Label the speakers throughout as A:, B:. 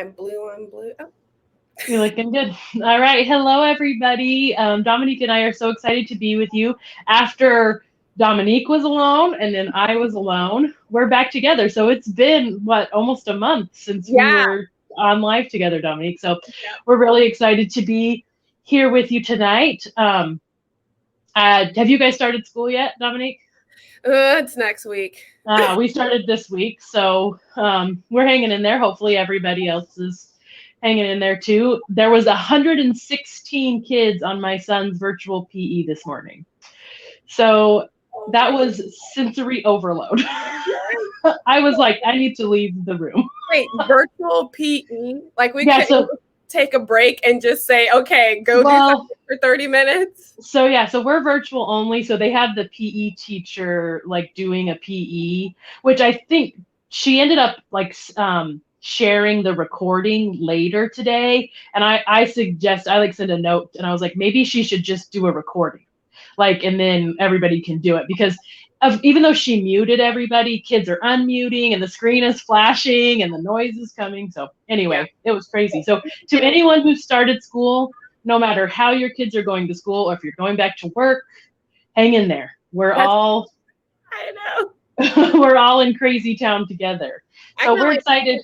A: I'm blue on blue. Oh.
B: You're looking good. All right. Hello, everybody. Dominique and I are so excited to be with you. After Dominique was alone and then I was alone, we're back together. So it's been, almost a month since we
A: Yeah.
B: were on live together, Dominique. So
A: Yeah.
B: we're really excited to be here with you tonight. Have you guys started school yet, Dominique?
A: It's next week.
B: We started this week, so we're hanging in there. Hopefully everybody else is hanging in there too. There was 116 kids on my son's virtual PE this morning. So that was sensory overload. I was like, I need to leave the room.
A: Wait, virtual PE? Like we
B: couldn't
A: take a break and just say, okay, go do something for 30 minutes?
B: So we're virtual only. So they have the PE teacher like doing a PE, which I think she ended up like sharing the recording later today. And I sent a note and I was like, maybe she should just do a recording, and then everybody can do it, because even though she muted everybody, kids are unmuting and the screen is flashing and the noise is coming. So anyway, It was crazy. So to anyone who started school, no matter how your kids are going to school or if you're going back to work, hang in there. I know. We're all in crazy town together. So we're excited.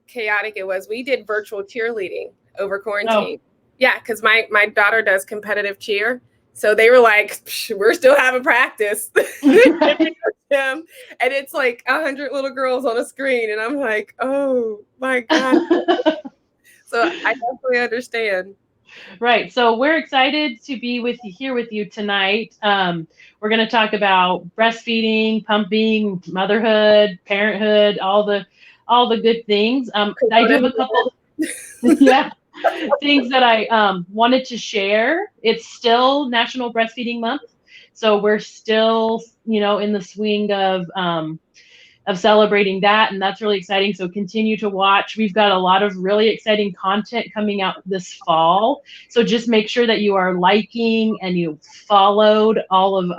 A: Chaotic it was. We did virtual cheerleading over quarantine. Oh. Yeah, because my daughter does competitive cheer. So they were like, we're still having practice. And it's like 100 little girls on a screen. And I'm like, oh my God. So I definitely understand.
B: Right. So we're excited to be here with you tonight. We're going to talk about breastfeeding, pumping, motherhood, parenthood, all the good things. I do have a couple things that I wanted to share. It's still National Breastfeeding Month, so we're still, in the swing of celebrating that, and that's really exciting. So continue to watch. We've got a lot of really exciting content coming out this fall. So just make sure that you are liking and you followed all of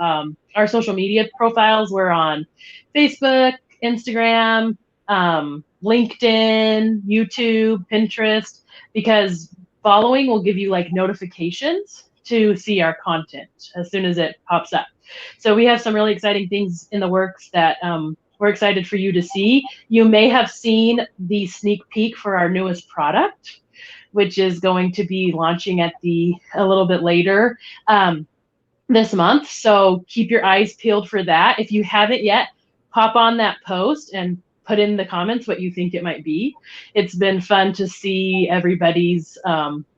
B: our social media profiles. We're on Facebook, Instagram, LinkedIn, YouTube, Pinterest, because following will give you notifications to see our content as soon as it pops up. So we have some really exciting things in the works that we're excited for you to see. You may have seen the sneak peek for our newest product, which is going to be launching a little bit later this month. So keep your eyes peeled for that. If you haven't yet, pop on that post and put in the comments what you think it might be. It's been fun to see everybody's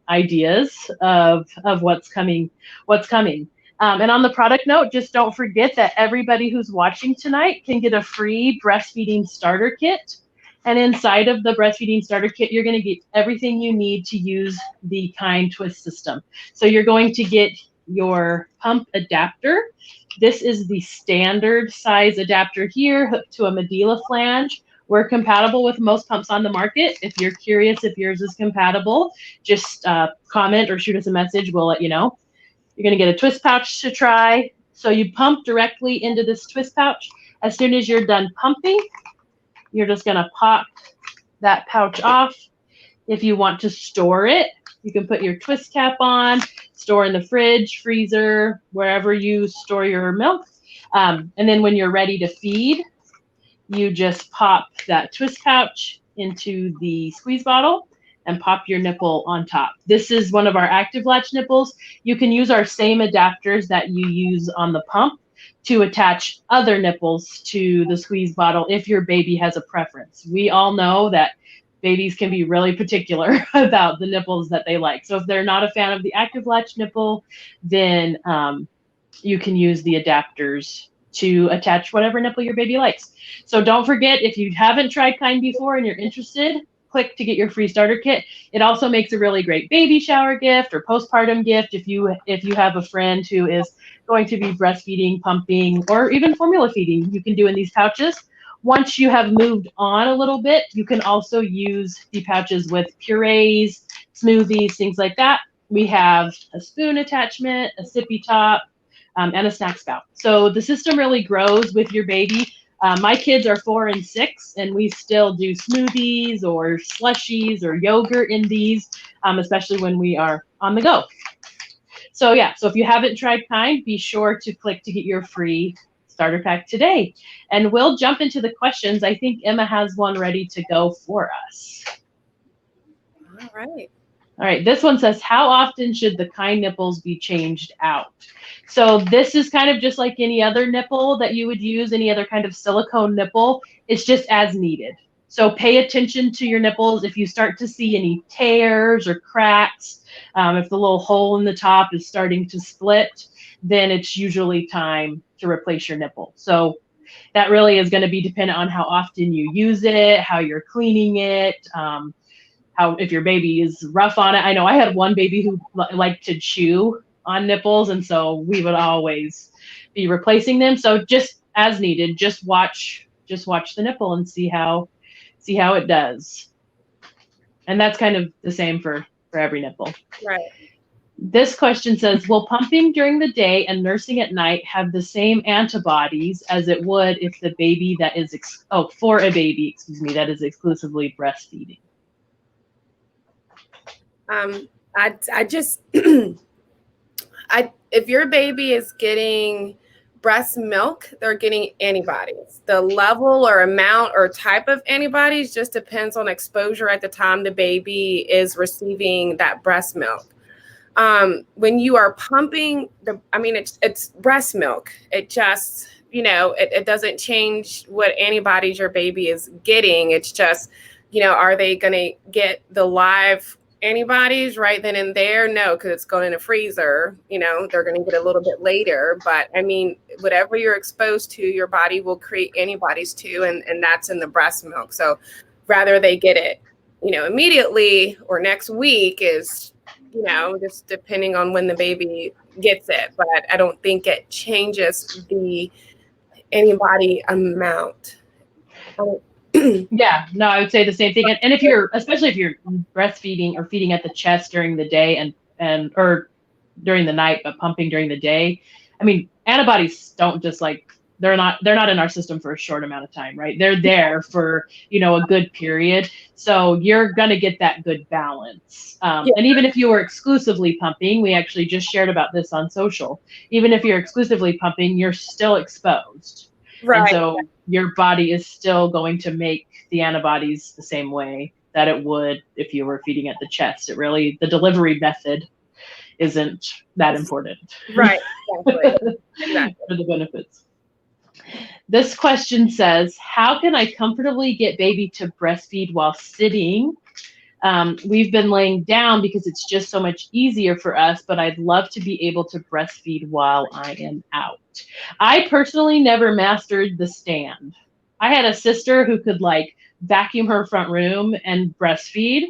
B: ideas of what's coming. And on the product note, just don't forget that everybody who's watching tonight can get a free breastfeeding starter kit. And inside of the breastfeeding starter kit, you're going to get everything you need to use the Kiinde twist system. So you're going to get your pump adapter. This is the standard size adapter here, hooked to a Medela flange. We're compatible with most pumps on the market. If you're curious if yours is compatible, just comment or shoot us a message. We'll let you know. You're going to get a twist pouch to try. So you pump directly into this twist pouch. As soon as you're done pumping, you're just going to pop that pouch off. If you want to store it, you can put your twist cap on, store in the fridge, freezer, wherever you store your milk. And then when you're ready to feed, you just pop that twist pouch into the squeeze bottle and pop your nipple on top. This is one of our active latch nipples. You can use our same adapters that you use on the pump to attach other nipples to the squeeze bottle if your baby has a preference. We all know that babies can be really particular about the nipples that they like. So if they're not a fan of the active latch nipple, then you can use the adapters to attach whatever nipple your baby likes. So don't forget, if you haven't tried Kiinde before and you're interested, click to get your free starter kit. It also makes a really great baby shower gift or postpartum gift if you have a friend who is going to be breastfeeding, pumping, or even formula feeding. You can do in these pouches. Once you have moved on a little bit, you can also use the pouches with purees, smoothies, things like that. We have a spoon attachment, a sippy top, and a snack spout. So the system really grows with your baby. My kids are 4 and 6, and we still do smoothies or slushies or yogurt in these, especially when we are on the go. So yeah, so if you haven't tried Kind, be sure to click to get your free starter pack today. And we'll jump into the questions. I think Emma has one ready to go for us.
A: All right.
B: All right, this one says, how often should the Kind nipples be changed out? So this is kind of just like any other nipple that you would use, any other kind of silicone nipple. It's just as needed. So pay attention to your nipples. If you start to see any tears or cracks, if the little hole in the top is starting to split, then it's usually time to replace your nipple. So that really is going to be dependent on how often you use it, how you're cleaning it, how if your baby is rough on it. I know I had one baby who liked to chew on nipples, and so we would always be replacing them. So just as needed, just watch the nipple and see how it does. And that's kind of the same for every nipple.
A: Right.
B: This question says, will pumping during the day and nursing at night have the same antibodies as it would if the baby that is for a baby, that is exclusively breastfeeding?
A: I just, if your baby is getting breast milk, they're getting antibodies. The level or amount or type of antibodies just depends on exposure at the time the baby is receiving that breast milk. When you are pumping it's breast milk. It just, it doesn't change what antibodies your baby is getting. It's just, are they going to get the live antibodies right then and there? No, because it's going in a freezer. They're going to get a little bit later. But whatever you're exposed to, your body will create antibodies to, and that's in the breast milk. So rather they get it, immediately or next week is, just depending on when the baby gets it. But I don't think it changes the antibody amount.
B: Yeah, no, I would say the same thing. And especially if you're breastfeeding or feeding at the chest during the day or during the night, but pumping during the day, antibodies don't just they're not in our system for a short amount of time, right? They're there for, a good period. So you're going to get that good balance. And even if you were exclusively pumping, we actually just shared about this on social. Even if you're exclusively pumping, you're still exposed. Right. And so your body is still going to make the antibodies the same way that it would if you were feeding at the chest. The delivery method isn't that important.
A: Right. Exactly.
B: For the benefits. This question says, how can I comfortably get baby to breastfeed while sitting? We've been laying down because it's just so much easier for us, but I'd love to be able to breastfeed while I am out. I personally never mastered the stand. I had a sister who could vacuum her front room and breastfeed.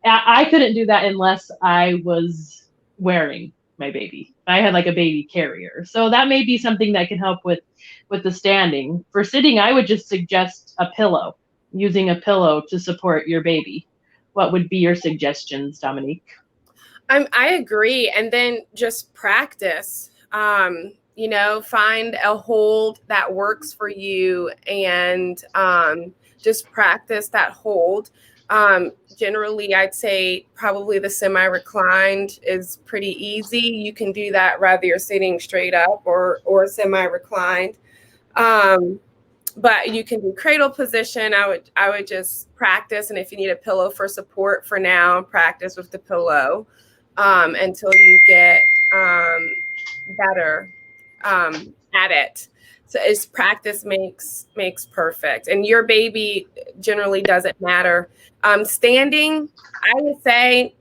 B: I couldn't do that unless I was wearing my baby. I had a baby carrier. So that may be something that can help with the standing. For sitting, I would just suggest a pillow, using a pillow to support your baby. What would be your suggestions, Dominique?
A: I agree. And then just practice, find a hold that works for you and just practice that hold. Generally, I'd say probably the semi-reclined is pretty easy. You can do that whether you're sitting straight up or semi-reclined. But you can do cradle position. I would just practice. And if you need a pillow for support for now, practice with the pillow until you get better at it. So it's practice makes perfect. And your baby generally doesn't matter. Standing, I would say,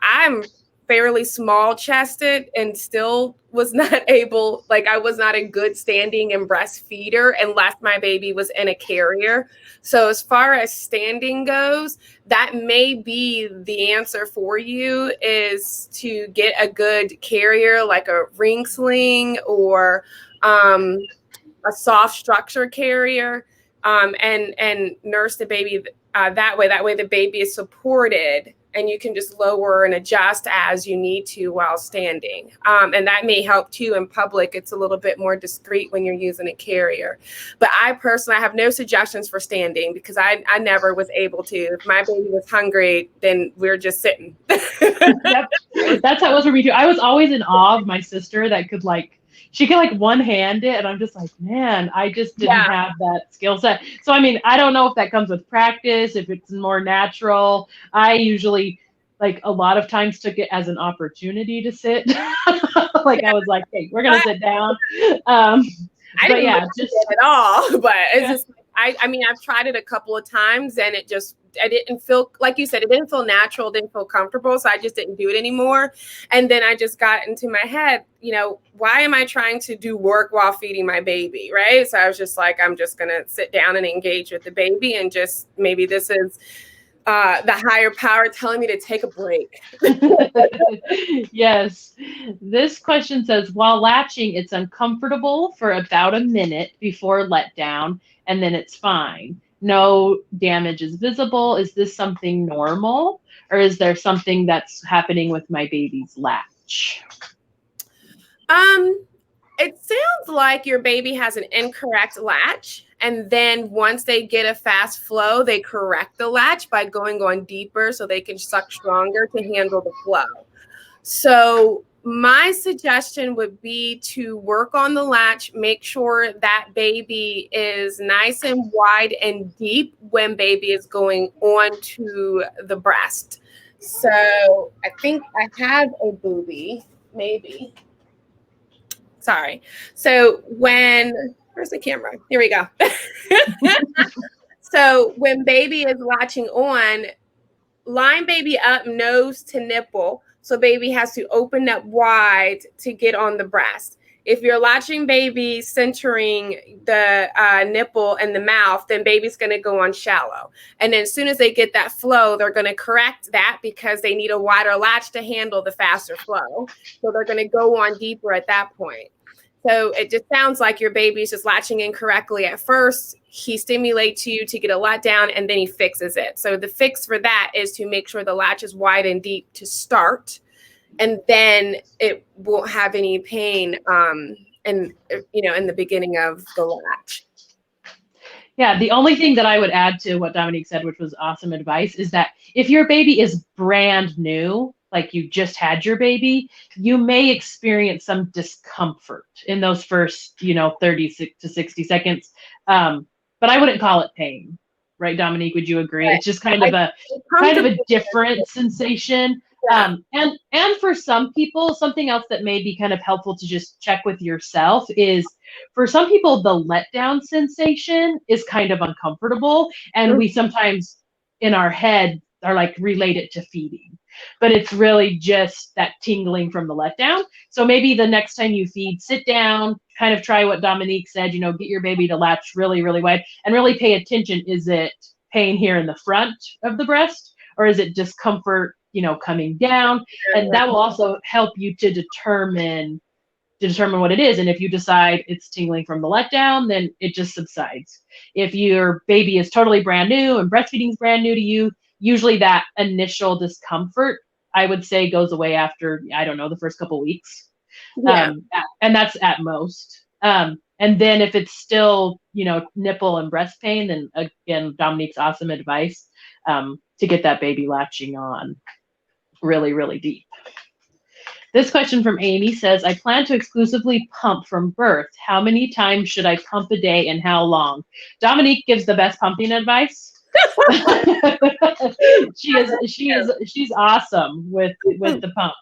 A: I'm fairly small chested and still was not able, I was not a good standing and breastfeeder unless my baby was in a carrier. So as far as standing goes, that may be the answer for you, is to get a good carrier like a ring sling or a soft structure carrier and nurse the baby that way. That way the baby is supported and you can just lower and adjust as you need to while standing. And that may help too in public. It's a little bit more discreet when you're using a carrier. But I personally have no suggestions for standing because I never was able to. If my baby was hungry, then we're just sitting.
B: Yep. That's how it was for me too. I was always in awe of my sister that could she could one hand it, and I'm just like, man, I just didn't have that skill set. So I mean, I don't know if that comes with practice, if it's more natural. I usually a lot of times took it as an opportunity to sit. I was like, hey, we're gonna sit down.
A: I didn't just at all, but it's just I mean, I've tried it a couple of times and I didn't feel, like you said, it didn't feel natural, didn't feel comfortable. So I just didn't do it anymore. And then I just got into my head, why am I trying to do work while feeding my baby? Right. So I was just like, I'm just going to sit down and engage with the baby and just maybe this is the higher power telling me to take a break.
B: Yes. This question says, while latching, it's uncomfortable for about a minute before letdown, and then it's fine. No damage is visible. Is this something normal, or is there something that's happening with my baby's latch?
A: It sounds like your baby has an incorrect latch. And then once they get a fast flow, they correct the latch by going on deeper so they can suck stronger to handle the flow. So my suggestion would be to work on the latch, make sure that baby is nice and wide and deep when baby is going on to the breast. So I think I have a boobie, maybe. Sorry. So where's the camera? Here we go. So when baby is latching on, line baby up nose to nipple. So baby has to open up wide to get on the breast. If you're latching baby centering the nipple and the mouth, then baby's going to go on shallow. And then as soon as they get that flow, they're going to correct that because they need a wider latch to handle the faster flow. So they're going to go on deeper at that point. So it just sounds like your baby's just latching incorrectly at first. He stimulates you to get a let down and then he fixes it. So the fix for that is to make sure the latch is wide and deep to start, and then it won't have any pain in the beginning of the latch.
B: Yeah, the only thing that I would add to what Dominique said, which was awesome advice, is that if your baby is brand new, like you just had your baby, you may experience some discomfort in those first, 30 to 60 seconds. But I wouldn't call it pain, right, Dominique? Would you agree? Right. It's just kind of a different sensation. Yeah. And for some people, something else that may be kind of helpful to just check with yourself is, for some people, the letdown sensation is kind of uncomfortable, and we sometimes in our head are relate it to feeding. But it's really just that tingling from the letdown. So maybe the next time you feed, sit down, kind of try what Dominique said, get your baby to latch really, really wide and really pay attention. Is it pain here in the front of the breast, or is it discomfort, coming down? And that will also help you to determine what it is. And if you decide it's tingling from the letdown, then it just subsides. If your baby is totally brand new and breastfeeding is brand new to you, usually that initial discomfort, I would say, goes away after, I don't know, the first couple weeks. Yeah. And that's at most. And then if it's still, nipple and breast pain, then again, Dominique's awesome advice to get that baby latching on really, really deep. This question from Amy says, I plan to exclusively pump from birth. How many times should I pump a day and how long? Dominique gives the best pumping advice. She's awesome with the pump.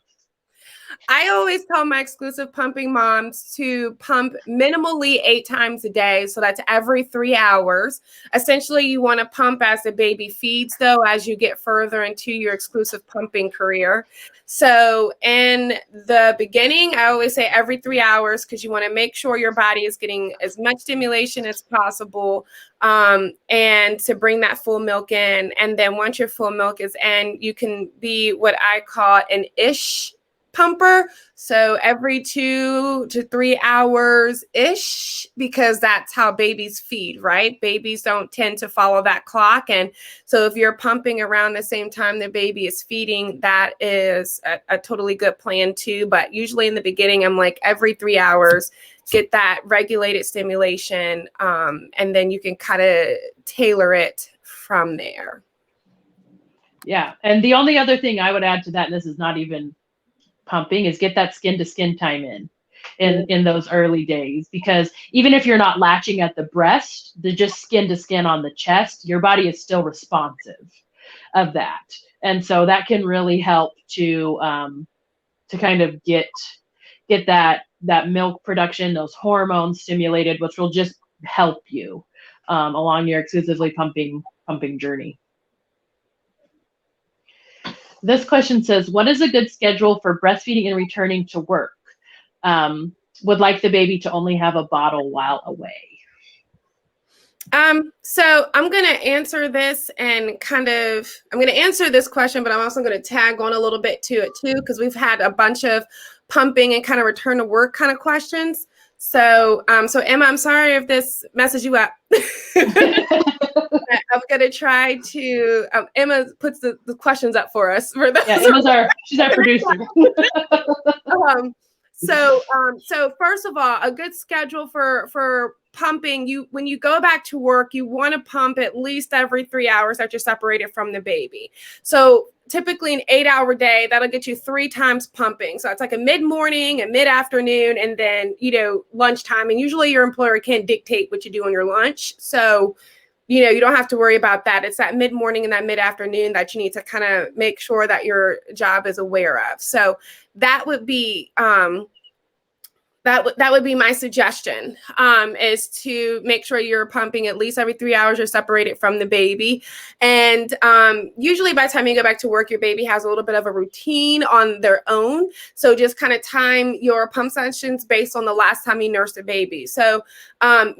A: I always tell my exclusive pumping moms to pump minimally 8 times a day. So that's every 3 hours. Essentially, you want to pump as the baby feeds, though, as you get further into your exclusive pumping career. So in the beginning, I always say every 3 hours, because you want to make sure your body is getting as much stimulation as possible, and to bring that full milk in. And then once your full milk is in, you can be what I call an ish pumper. So every 2 to 3 hours-ish, because that's how babies feed, right? Babies don't tend to follow that clock. And so if you're pumping around the same time the baby is feeding, that is a totally good plan too. But usually in the beginning, I'm like every 3 hours, get that regulated stimulation, and then you can kind of tailor it from there.
B: Yeah. And the only other thing I would add to that, and this is not even pumping, is get that skin to skin time in those early days, because even if you're not latching at the breast, the just skin to skin on the chest, your body is still responsive of that. And so that can really help to kind of get that milk production, those hormones stimulated, which will just help you along your exclusively pumping journey. This question says, what is a good schedule for breastfeeding and returning to work? Would like the baby to only have a bottle while away.
A: So I'm going to answer this and I'm going to answer this question, but I'm also going to tag on a little bit to it too, because we've had a bunch of pumping and kind of return to work kind of questions. So Emma, I'm sorry if this messes you up. I'm going to try to, Emma puts the questions up for us.
B: She's our producer.
A: So first of all, a good schedule for pumping, when you go back to work, you want to pump at least every 3 hours that you're separated from the baby. So typically an 8-hour day, that'll get you 3 times pumping. So it's like a mid-morning, a mid-afternoon, and then, lunchtime. And usually your employer can't dictate what you do on your lunch. So, you don't have to worry about that. It's that mid-morning and that mid-afternoon that you need to kind of make sure that your job is aware of. So that would be that would be my suggestion, is to make sure you're pumping at least every 3 hours, you're separated from the baby. And usually by the time you go back to work, your baby has a little bit of a routine on their own. So just kind of time your pump sessions based on the last time you nursed a baby. So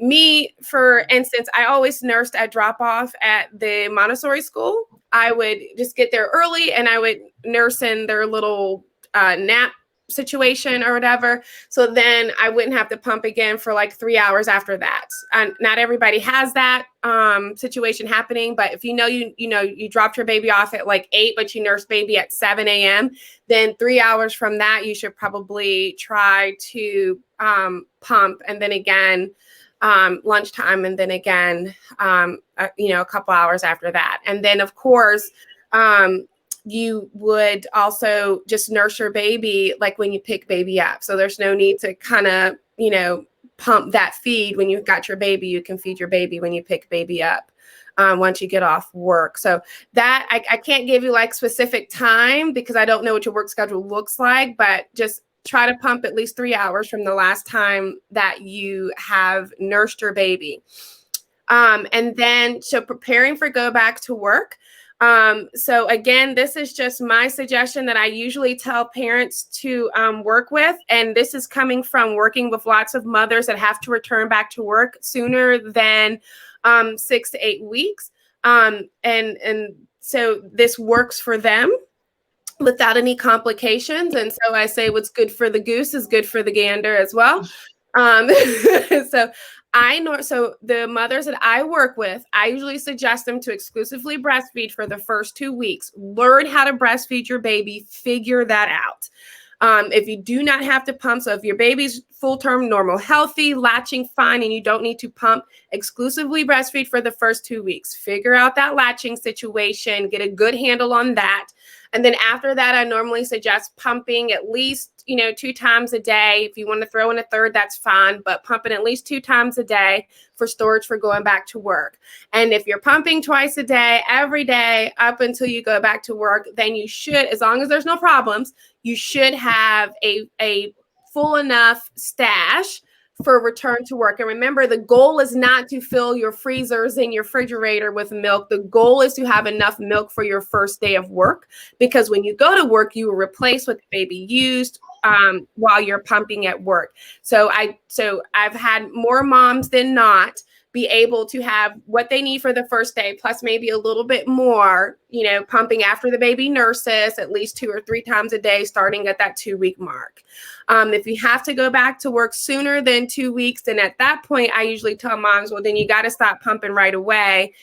A: me, for instance, I always nursed at drop off at the Montessori school. I would just get there early and I would nurse in their little nap situation or whatever. So then I wouldn't have to pump again for like 3 hours after that. And not everybody has that situation happening, but if you dropped your baby off at like 8, but you nursed baby at 7 a.m., then 3 hours from that, you should probably try to pump, and then again lunchtime, and then again a couple hours after that. And then of course you would also just nurse your baby like when you pick baby up. So there's no need to kind of, pump that feed when you've got your baby. You can feed your baby when you pick baby up once you get off work. So that I can't give you like specific time because I don't know what your work schedule looks like, but just try to pump at least 3 hours from the last time that you have nursed your baby. And then, so preparing for go back to work. So again, this is just my suggestion that I usually tell parents to work with. And this is coming from working with lots of mothers that have to return back to work sooner than 6 to 8 weeks. And so this works for them without any complications. And so I say what's good for the goose is good for the gander as well. So the mothers that I work with, I usually suggest them to exclusively breastfeed for the first 2 weeks. Learn how to breastfeed your baby, figure that out. If you do not have to pump, so if your baby's full-term, normal, healthy, latching fine, and you don't need to pump, exclusively breastfeed for the first 2 weeks. Figure out that latching situation, get a good handle on that. And then after that, I normally suggest pumping at least, 2 times a day. If you want to throw in a third, that's fine, but pumping at least 2 times a day for storage for going back to work. And if you're pumping twice a day, every day up until you go back to work, then you should, as long as there's no problems, you should have a full enough stash for return to work. And remember, the goal is not to fill your freezers and your refrigerator with milk. The goal is to have enough milk for your first day of work, because when you go to work, you will replace what the baby used while you're pumping at work. So I've had more moms than not be able to have what they need for the first day, plus maybe a little bit more, pumping after the baby nurses at least 2 or 3 times a day, starting at that 2-week mark. If you have to go back to work sooner than 2 weeks, then at that point, I usually tell moms, well, then you got to stop pumping right away,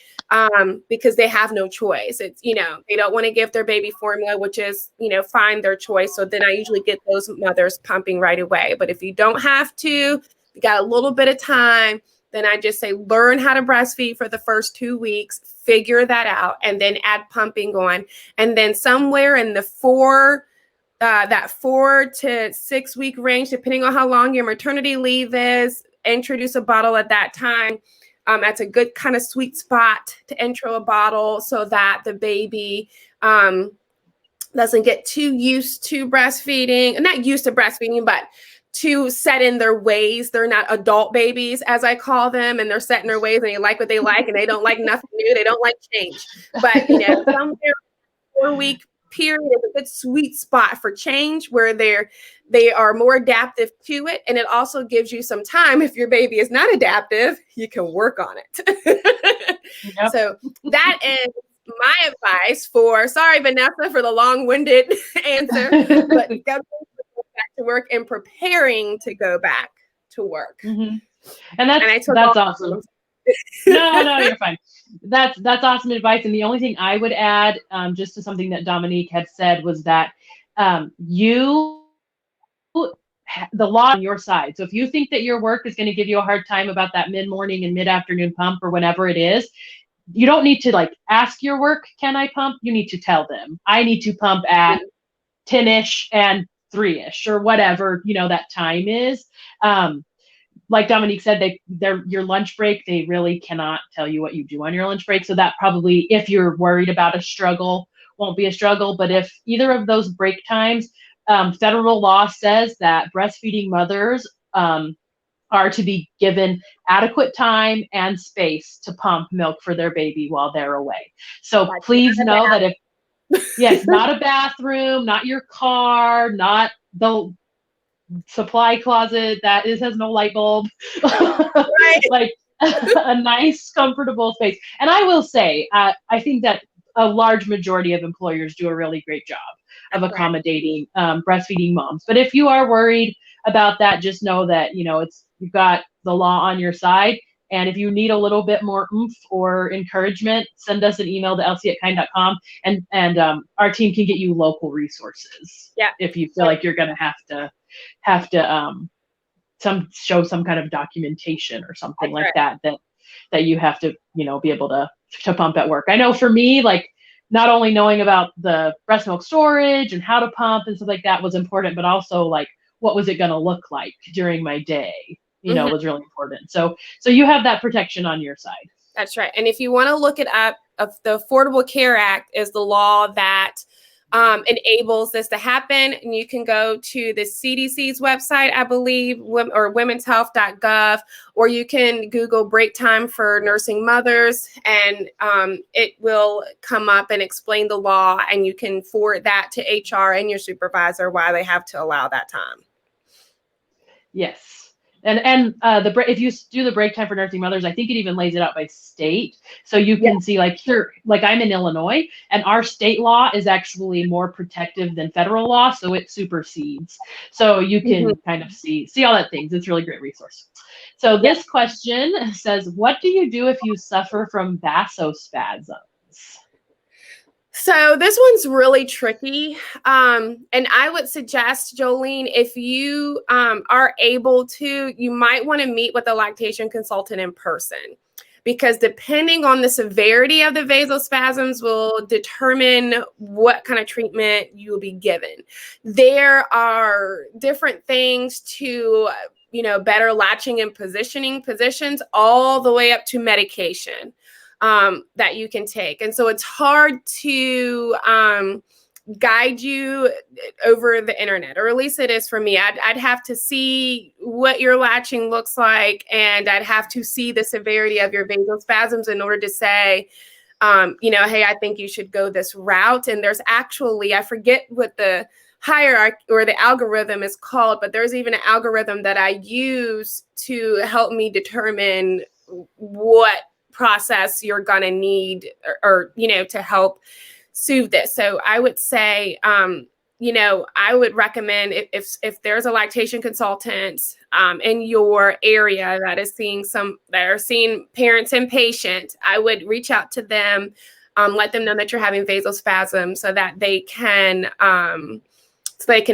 A: because they have no choice. It's, they don't want to give their baby formula, which is, fine, their choice. So then I usually get those mothers pumping right away. But if you don't have to, you got a little bit of time, then I just say, learn how to breastfeed for the first 2 weeks, figure that out, and then add pumping on. And then somewhere in the 4 to 6 week range, depending on how long your maternity leave is, introduce a bottle at that time. That's a good kind of sweet spot to intro a bottle so that the baby doesn't get too used to breastfeeding, not used to breastfeeding, but to set in their ways. They're not adult babies, as I call them, and they're set in their ways and they like what they like and they don't like nothing new. They don't like change. But, somewhere 4-week period is a good sweet spot for change where they are more adaptive to it. And it also gives you some time. If your baby is not adaptive, you can work on it. Yep. So that is my advice sorry, Vanessa, for the long-winded answer, but go back to work and preparing to go back to work.
B: Mm-hmm. And that's awesome. No, you're fine. That's awesome advice. And the only thing I would add, just to something that Dominique had said, was that the law on your side. So if you think that your work is going to give you a hard time about that mid-morning and mid-afternoon pump or whenever it is, you don't need to ask your work, can I pump? You need to tell them, I need to pump at 10-ish and 3-ish or whatever, that time is. Like Dominique said, your lunch break, they really cannot tell you what you do on your lunch break. So that probably, if you're worried about a struggle, won't be a struggle. But if either of those break times, federal law says that breastfeeding mothers are to be given adequate time and space to pump milk for their baby while they're away. So please know that yes, not a bathroom, not your car, not the supply closet that has no light bulb, right. A nice, comfortable space. And I will say, I think that a large majority of employers do a really great job of accommodating breastfeeding moms. But if you are worried about that, just know that, you've got the law on your side. And if you need a little bit more oomph or encouragement, send us an email to lc@kiinde.com and our team can get you local resources. Yeah. If you feel like you're going to have to show some kind of documentation or something like that you have to, be able to pump at work. I know for me, not only knowing about the breast milk storage and how to pump and stuff like that was important, but also what was it going to look like during my day, was really important. So you have that protection on your side.
A: That's right. And if you want to look it up, the Affordable Care Act is the law that enables this to happen. And you can go to the CDC's website, I believe, or womenshealth.gov, or you can Google break time for nursing mothers, and it will come up and explain the law, and you can forward that to HR and your supervisor why they have to allow that time.
B: Yes. And if you do the break time for nursing mothers, I think it even lays it out by state. So you can see here, I'm in Illinois, and our state law is actually more protective than federal law. So it supersedes. So you can kind of see all that things. It's a really great resource. So this question says, what do you do if you suffer from vasospasms?
A: So this one's really tricky. And I would suggest, Jolene, if you are able to, you might want to meet with a lactation consultant in person, because depending on the severity of the vasospasms will determine what kind of treatment you will be given. There are different things to, better latching and positioning positions, all the way up to medication that you can take. And so it's hard to guide you over the internet, or at least it is for me. I'd have to see what your latching looks like, and I'd have to see the severity of your vasospasms in order to say, hey, I think you should go this route. And there's actually, I forget what the hierarchy or the algorithm is called, but there's even an algorithm that I use to help me determine what process you're going to need or, you know, to help soothe this. So I would say, you know, I would recommend if there's a lactation consultant in your area that are seeing parents impatient, I would reach out to them, let them know that you're having vasospasms so that they can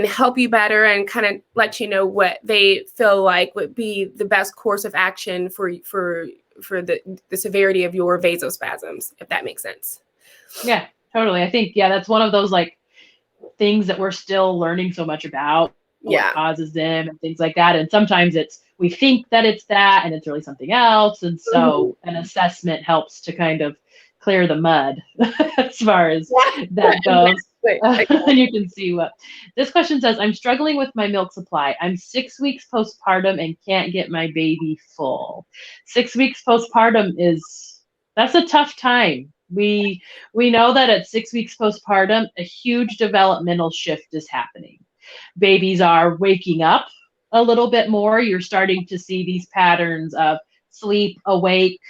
A: help you better and kind of let you know what they feel like would be the best course of action for the severity of your vasospasms, if that makes sense.
B: Yeah, totally. I think, that's one of those like things that we're still learning so much about, what causes them and things like that. And sometimes we think that it's that and it's really something else. And so an assessment helps to kind of clear the mud as far as that goes. And you can see what this question says. I'm struggling with my milk supply. I'm 6 weeks postpartum and can't get my baby full. 6 weeks postpartum that's a tough time. We know that at 6 weeks postpartum, a huge developmental shift is happening. Babies are waking up a little bit more. You're starting to see these patterns of sleep, awake,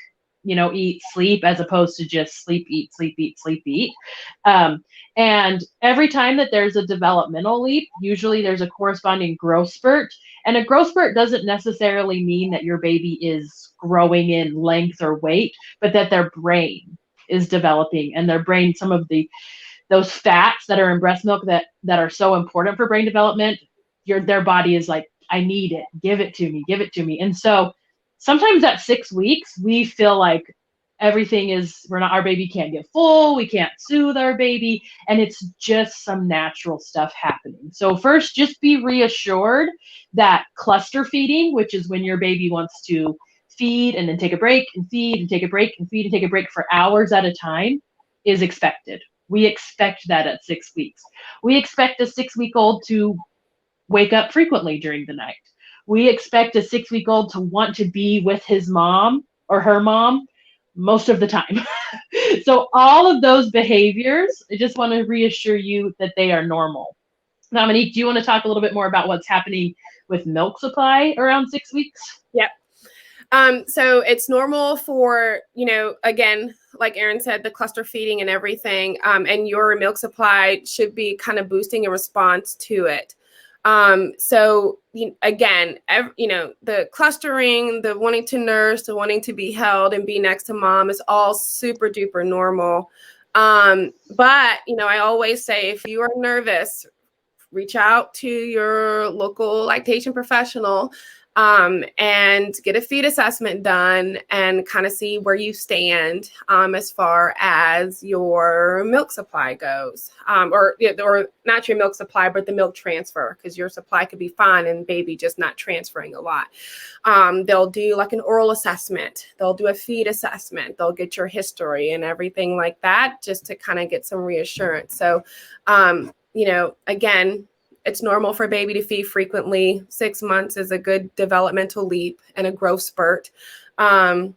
B: eat, sleep, as opposed to just sleep, eat, sleep, eat, sleep, eat. And every time that there's a developmental leap, usually there's a corresponding growth spurt. And a growth spurt doesn't necessarily mean that your baby is growing in length or weight, but that their brain is developing, and their brain, some of those fats that are in breast milk that are so important for brain development, their body is like, I need it, give it to me, give it to me. And so sometimes at 6 weeks, we feel like our baby can't get full, we can't soothe our baby, and it's just some natural stuff happening. So first, just be reassured that cluster feeding, which is when your baby wants to feed and then take a break and feed and take a break and feed and take a break for hours at a time, is expected. We expect that at 6 weeks. We expect a 6-week-old to wake up frequently during the night. We expect a 6-week-old to want to be with his mom or her mom most of the time. So all of those behaviors, I just want to reassure you that they are normal. Dominique, do you want to talk a little bit more about what's happening with milk supply around 6 weeks?
A: Yep. So it's normal for, again, like Erin said, the cluster feeding and everything, and your milk supply should be kind of boosting in response to it. So again, the clustering, the wanting to nurse, the wanting to be held and be next to mom is all super duper normal. But, I always say, if you are nervous, reach out to your local lactation professional, and get a feed assessment done and kind of see where you stand as far as your milk supply goes, or not your milk supply, but the milk transfer, because your supply could be fine and baby just not transferring a lot. They'll do like an oral assessment. They'll do a feed assessment. They'll get your history and everything like that, just to kind of get some reassurance. So, again, it's normal for a baby to feed frequently. 6 months is a good developmental leap and a growth spurt. But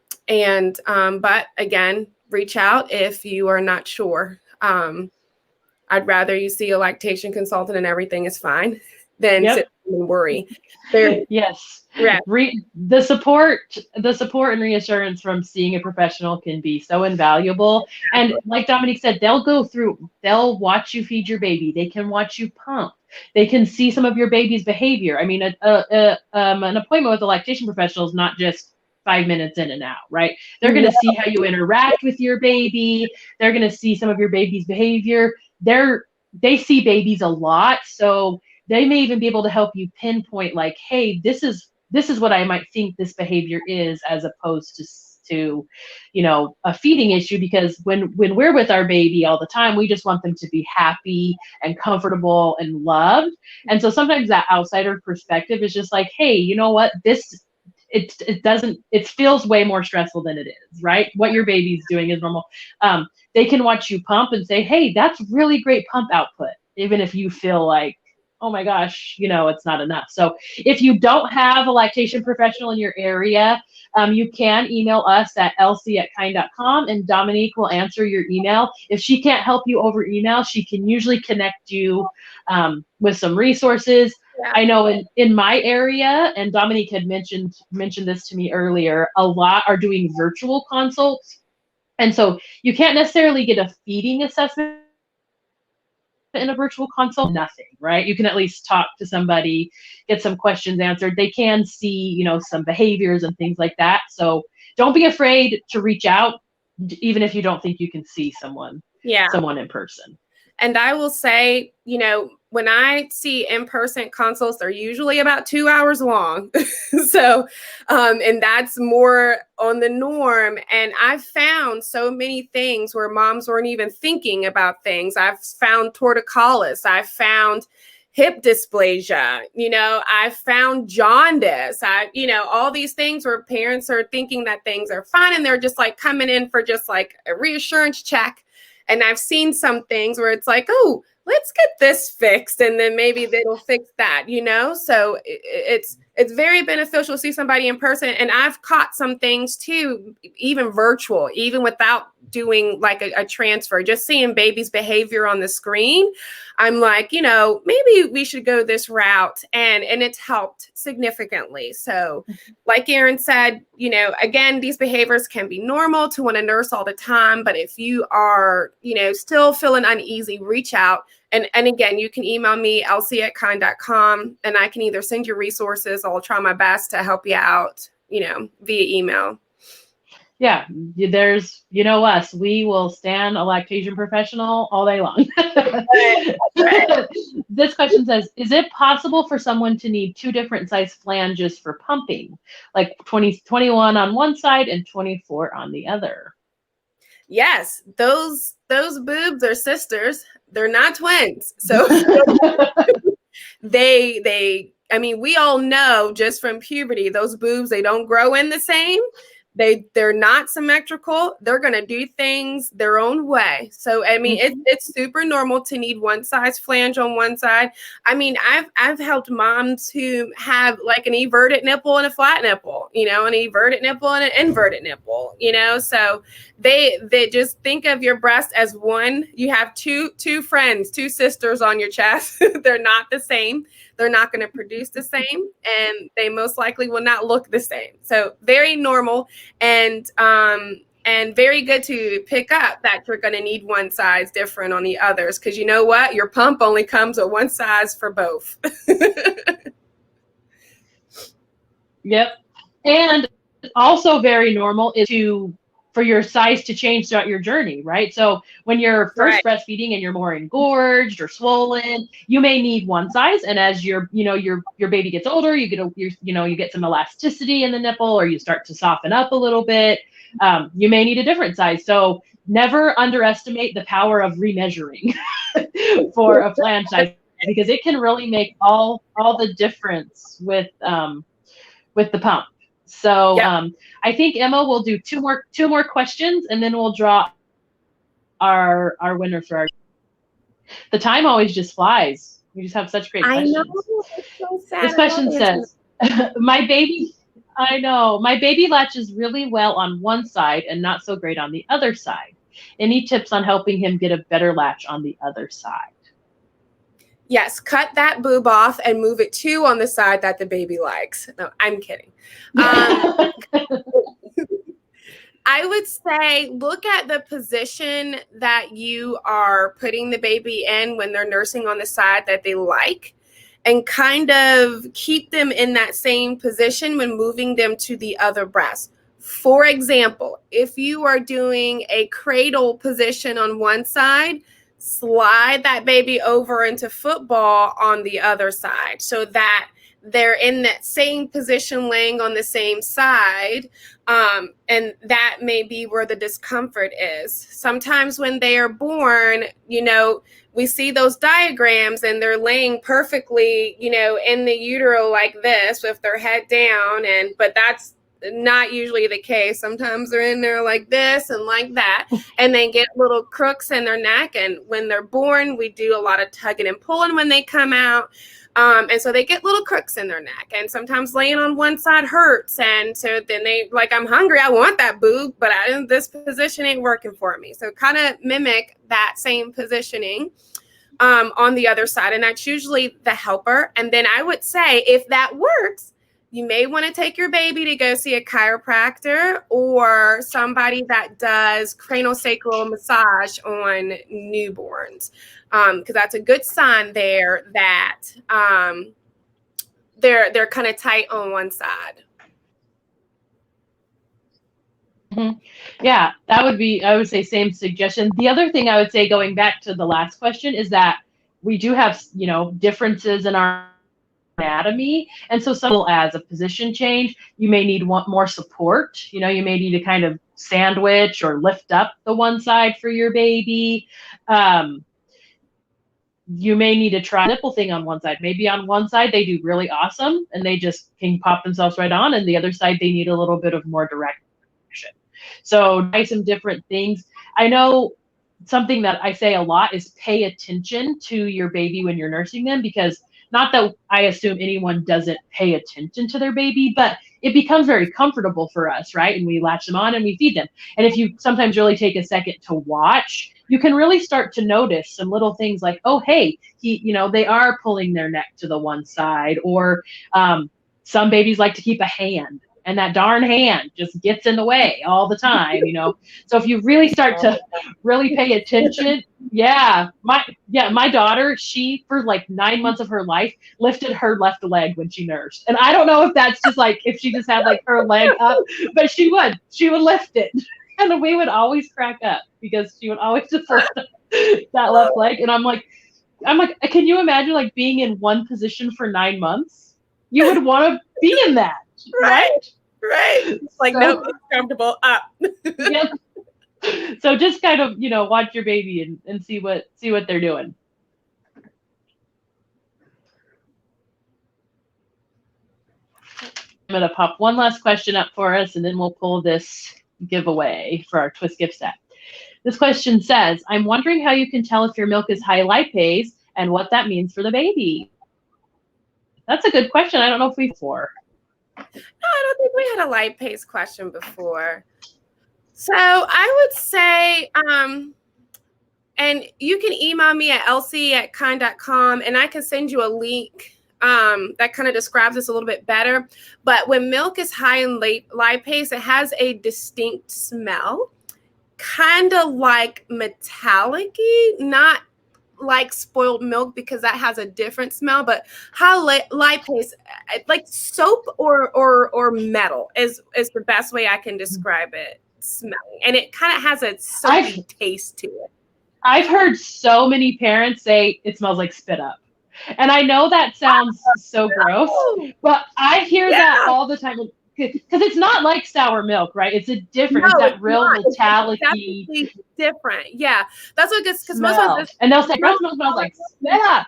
A: again, reach out if you are not sure. I'd rather you see a lactation consultant and everything is fine than sit and worry.
B: Yes. Yeah. The support and reassurance from seeing a professional can be so invaluable. And like Dominique said, they'll watch you feed your baby. They can watch you pump. They can see some of your baby's behavior. I mean, an appointment with a lactation professional is not just 5 minutes in and out, right? They're going to see how you interact with your baby. They're going to see some of your baby's behavior. They see babies a lot, so they may even be able to help you pinpoint, like, hey, this is what I might think this behavior is, as opposed to a feeding issue. Because when we're with our baby all the time, we just want them to be happy and comfortable and loved. And so sometimes that outsider perspective is just like, hey, you know what, it feels way more stressful than it is, right? What your baby's doing is normal. They can watch you pump and say, hey, that's really great pump output, even if you feel like, oh my gosh, it's not enough. So if you don't have a lactation professional in your area, you can email us at lc@kiinde.com, and Dominique will answer your email. If she can't help you over email, she can usually connect you with some resources. I know in my area, and Dominique had mentioned this to me earlier, a lot are doing virtual consults. And so you can't necessarily get a feeding assessment in a virtual consult, nothing, right? You can at least talk to somebody, get some questions answered. They can see, some behaviors and things like that. So don't be afraid to reach out, even if you don't think you can see someone in person.
A: And I will say, when I see in-person consults, they're usually about 2 hours long. So, and that's more on the norm. And I've found so many things where moms weren't even thinking about things. I've found torticollis. I've found hip dysplasia. I've found jaundice. All these things where parents are thinking that things are fine and they're just like coming in for just like a reassurance check. And I've seen some things where it's like, oh, let's get this fixed, and then maybe they'll fix that, So it's very beneficial to see somebody in person. And I've caught some things too, even virtual, even without doing like a transfer, just seeing baby's behavior on the screen. I'm like, maybe we should go this route. And it's helped significantly. So like Erin said, again, these behaviors can be normal to want to nurse all the time. But if you are, still feeling uneasy, reach out. And again, you can email me, elsie@kiinde.com, and I can either send you resources or I'll try my best to help you out, via email.
B: Yeah, there's, us, we will stand a lactation professional all day long. Right. This question says, is it possible for someone to need 2 different size flanges for pumping, like 21 on one side and 24 on the other?
A: Yes, those boobs are sisters. They're not twins. So we all know just from puberty, those boobs, they don't grow in the same. They're not symmetrical. They're going to do things their own way. So, it's super normal to need one size flange on one side. I've helped moms who have like an everted nipple and a flat nipple, an everted nipple and an inverted nipple, so they just think of your breast as one. You have two friends, 2 sisters on your chest. They're not the same. They're not going to produce the same, and they most likely will not look the same. So very normal and very good to pick up that you're going to need one size different on the others, because you know what? Your pump only comes with one size for both.
B: Yep. And also very normal is for your size to change throughout your journey, right? So when you're first breastfeeding and you're more engorged or swollen, you may need one size. And as your baby gets older, you get some elasticity in the nipple, or you start to soften up a little bit. You may need a different size. So never underestimate the power of remeasuring for a flange size, because it can really make all the difference with the pump. So I think Emma will do two more questions, and then we'll draw our winner for our. The time always just flies. We just have such great questions.
A: I know. It's so sad.
B: This question says, my baby latches really well on one side and not so great on the other side. Any tips on helping him get a better latch on the other side?
A: Yes, cut that boob off and move it to on the side that the baby likes. No, I'm kidding. I would say look at the position that you are putting the baby in when they're nursing on the side that they like, and kind of keep them in that same position when moving them to the other breast. For example, if you are doing a cradle position on one side, slide that baby over into football on the other side so that they're in that same position laying on the same side. And that may be where the discomfort is. Sometimes when they are born, we see those diagrams and they're laying perfectly, in the utero like this with their head down. But that's not usually the case. Sometimes they're in there like this and like that, and they get little crooks in their neck. And when they're born, we do a lot of tugging and pulling when they come out. And so they get little crooks in their neck, and sometimes laying on one side hurts. And so then they like, I'm hungry, I want that boob, but this position ain't working for me. So kind of mimic that same positioning. on the other side. And that's usually the helper. And then I would say, if that works, you may want to take your baby to go see a chiropractor or somebody that does craniosacral massage on newborns, because that's a good sign there that they're kind of tight on one side.
B: Mm-hmm. Yeah, that would be, I would say, same suggestion. The other thing I would say, going back to the last question, is that we do have, differences in our anatomy. And so as a position change, you may need more support. You may need to kind of sandwich or lift up the one side for your baby. You may need to try a nipple thing on one side. Maybe on one side they do really awesome and they just can pop themselves right on, and the other side they need a little bit of more direction. So try some different things. I know something that I say a lot is pay attention to your baby when you're nursing them, because not that I assume anyone doesn't pay attention to their baby, but it becomes very comfortable for us, right? And we latch them on and we feed them. And if you sometimes really take a second to watch, you can really start to notice some little things like, oh, hey, they are pulling their neck to the one side, or some babies like to keep a hand, and that darn hand just gets in the way all the time, So if you really start to really pay attention, my daughter, she, for like 9 months of her life, lifted her left leg when she nursed. And I don't know if that's just like, if she just had like her leg up, but she would lift it. And we would always crack up because she would always just lift that left leg. And I'm like, can you imagine like being in one position for 9 months? You would want to be in that. Right.
A: It's like, no, it's comfortable up.
B: Yep. So just kind of, watch your baby and see what they're doing. I'm going to pop one last question up for us, and then we'll pull this giveaway for our Twist gift set. This question says, I'm wondering how you can tell if your milk is high lipase and what that means for the baby. That's a good question. I don't know if we've before.
A: No, I don't think we had a lipase question before. So I would say, and you can email me at elsie@kiinde.com, and I can send you a link that kind of describes this a little bit better. But when milk is high in lipase, it has a distinct smell, kind of like metallic-y, not like spoiled milk, because that has a different smell, but high lipase, like soap or metal is the best way I can describe it smelling. And it kind of has a soapy taste to it.
B: I've heard so many parents say it smells like spit up. And I know that sounds so gross, but I hear that all the time. Because it's not like sour milk, right? It's a different, it's that real metallic-y.
A: It's different. Yeah. That's what gets, because most of this.
B: And they'll say breast milk smells like spit up.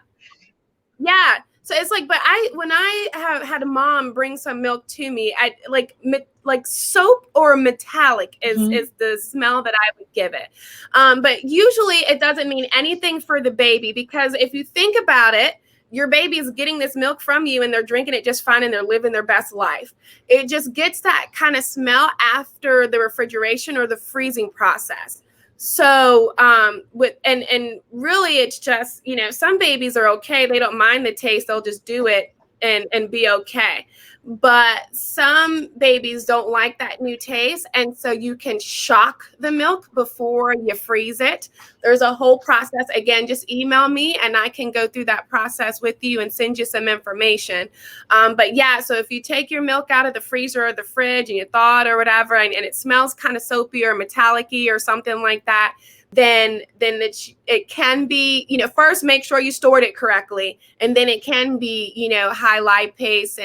A: Yeah. So it's like, but when I have had a mom bring some milk to me, I like soap or metallic is the smell that I would give it. But usually it doesn't mean anything for the baby, because if you think about it, your baby is getting this milk from you and they're drinking it just fine and they're living their best life. It just gets that kind of smell after the refrigeration or the freezing process. So and really it's just, some babies are okay. They don't mind the taste. They'll just do it and be okay. But some babies don't like that new taste. And so you can shock the milk before you freeze it. There's a whole process. Again, just email me and I can go through that process with you and send you some information. But yeah, so if you take your milk out of the freezer or the fridge and you thaw it or whatever, and it smells kind of soapy or metallic-y or something like that, then it can be, first make sure you stored it correctly. And then it can be, high lipase,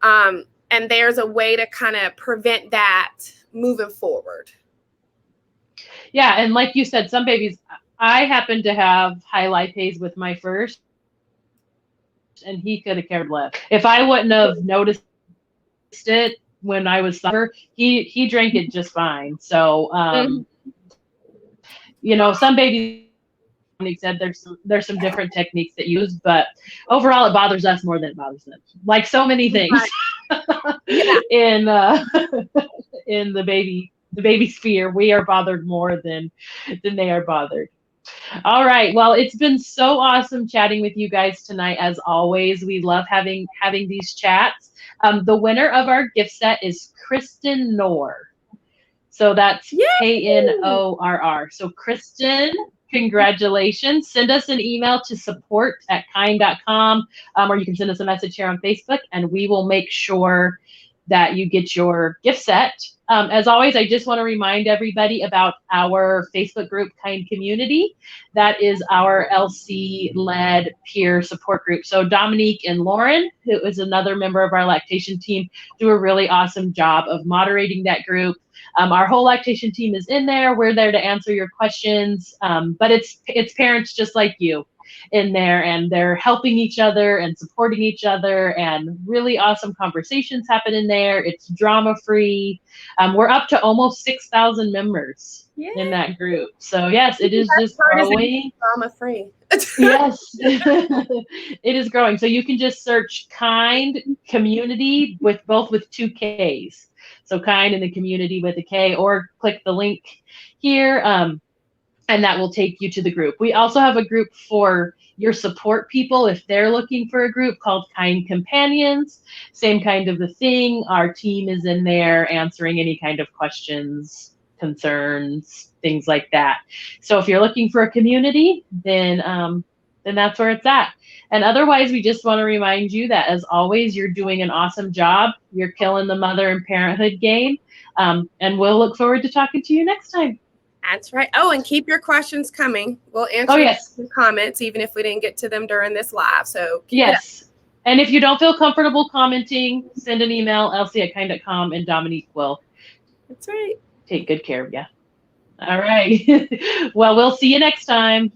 A: and there's a way to kind of prevent that moving forward.
B: Yeah. And like you said, some babies, I happen to have high lipase with my first, and he could have cared less. If I wouldn't have noticed it when I was younger, he drank it just fine. So, some babies, like said, there's some different techniques that use, but overall it bothers us more than it bothers them. Like so many things in the baby sphere, we are bothered more than they are bothered. All right. Well, it's been so awesome chatting with you guys tonight. As always, we love having these chats. The winner of our gift set is Kristen Knorr. So that's
A: Yay!
B: Knorr. So Kristen, congratulations. Send us an email to support@kiinde.com, or you can send us a message here on Facebook, and we will make sure that you get your gift set. As always, I just want to remind everybody about our Facebook group, Kind Community. That is our LC-led peer support group. So Dominique and Lauren, who is another member of our lactation team, do a really awesome job of moderating that group. Our whole lactation team is in there. We're there to answer your questions, but it's parents just like you in there, and they're helping each other and supporting each other, and really awesome conversations happen in there. It's drama free. We're up to almost 6,000 members in that group. So yes, it is just growing.
A: Drama free.
B: Yes, it is growing. So you can just search Kind Community with 2 Ks. So Kind and the Community with a K, or click the link here. And that will take you to the group. We also have a group for your support people if they're looking for a group called Kind Companions. Same kind of a thing. Our team is in there answering any kind of questions, concerns, things like that. So if you're looking for a community, then that's where it's at. And otherwise, we just want to remind you that, as always, you're doing an awesome job. You're killing the mother and parenthood game. And we'll look forward to talking to you next time.
A: That's right. Oh, and keep your questions coming. We'll answer your comments, even if we didn't get to them during this live. So
B: yes. And if you don't feel comfortable commenting, send an email, lc@kind.com, and Dominique will
A: That's right.
B: take good care of you. All right. Well, we'll see you next time.